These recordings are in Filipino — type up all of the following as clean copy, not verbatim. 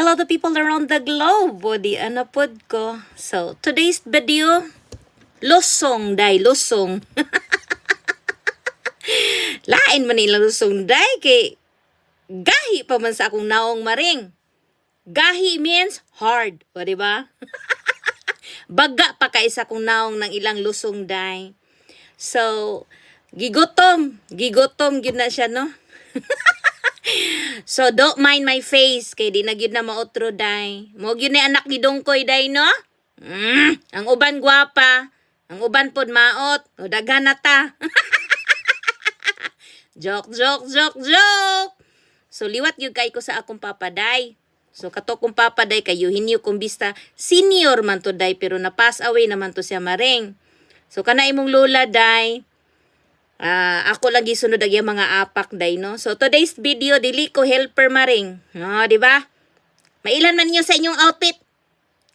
Hello to people around the globe. Body ano pod ko. So, today's video, lusong, day, lusong. Lain man nilang lusong, day, kay gahi pa man sa akong naong maring. Gahi means hard, o diba? Baga pa kay sa akong naong ng ilang lusong, day. So, gigutom gyud na siya, no? So, don't mind my face. Kay di na gyud na maotro, day. Mo gyud ni anak ni Dongkoy, day, no? Ang uban gwapa. Ang uban pod maot. O daghan na ta. Joke. So, liwat gyud kay ko sa akong papa, day. So, kato kong papa, day, kayo hinyo kong bista. Senior man to, day. Pero na-pass away naman to siya maring. So, kana imong lola, day. Ako lang gisunod ang mga apak, day, no? So, today's video, dili ko helper maring. No, di ba? Mailan man niyo sa inyong outfit.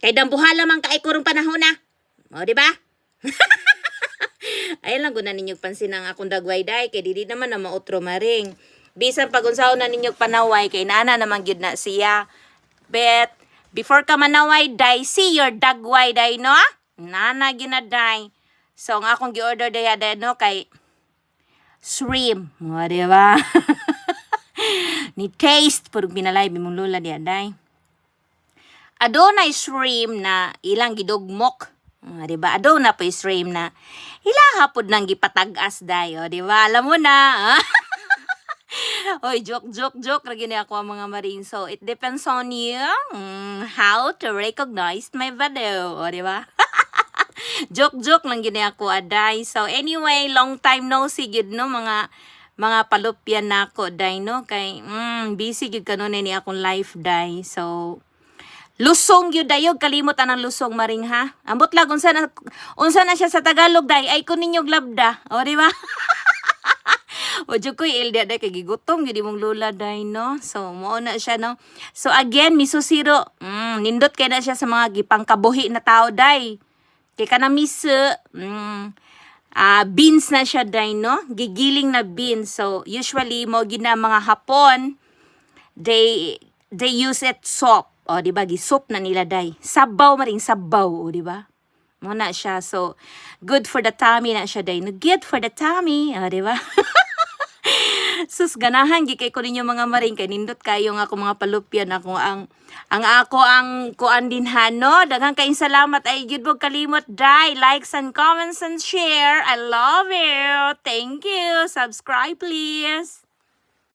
Kay dambuhala man kay kurong panahon na. O, di ba? Ayun lang, guna ninyong pansin ang akong dagway, day. Kay dili naman na mautro maring. Bisan pag-unsaon na ninyong panaway, kay nana naman gyud na siya. But, before ka manaway, day, see your dagway, day, no? Nana gyud na, day. So, ang akong gi-order, day, no, kay shrimp. O, diba? Ni taste. Purog binalay, bimong lula diya, day. Adonay shrimp na ilang gidugmok. O, diba? Adonay po shrimp na ilang hapod nang gipatag-as, day. O, diba? Alam mo na. Oy, joke. Lagi na ako ang mga marine. So, it depends on you how to recognize my video. O, diba? Joke lang gini ako, aday. So anyway, long time no see gid, no, mga palupyan nako, day, no, kay busy gid kanon ni akong life, day. So lusong gyud dayo, kalimot anang lusong maring, ha. Ambot lag unsa na siya sa Tagalog, day, ay kun ninyog labda, o di ba? O jud koy ilda, day, kay gigutom gyud imong lula, day, no. So mao na siya, no. So again, misusiro, nindot kay na siya sa mga gipangkabuhi na tao, day. Kaya ka na beans na siya, day, no? Gigiling na beans. So, usually, mo gina mga Hapon, they use it soup. O, diba? Gisoup na nila, day. Sabaw maring sabaw, o, diba? Mo na siya. So, good for the tummy na siya, day. No, good for the tummy, o, diba? Sus, ganahan gikay ko ninyo mga maring, kay nindot kayo nga ako mga palupyan, ako ang kuan din, no? Daghang kayong salamat, ay gid mo kalimot, day, likes and comments and share. I love you. Thank you. Subscribe, please.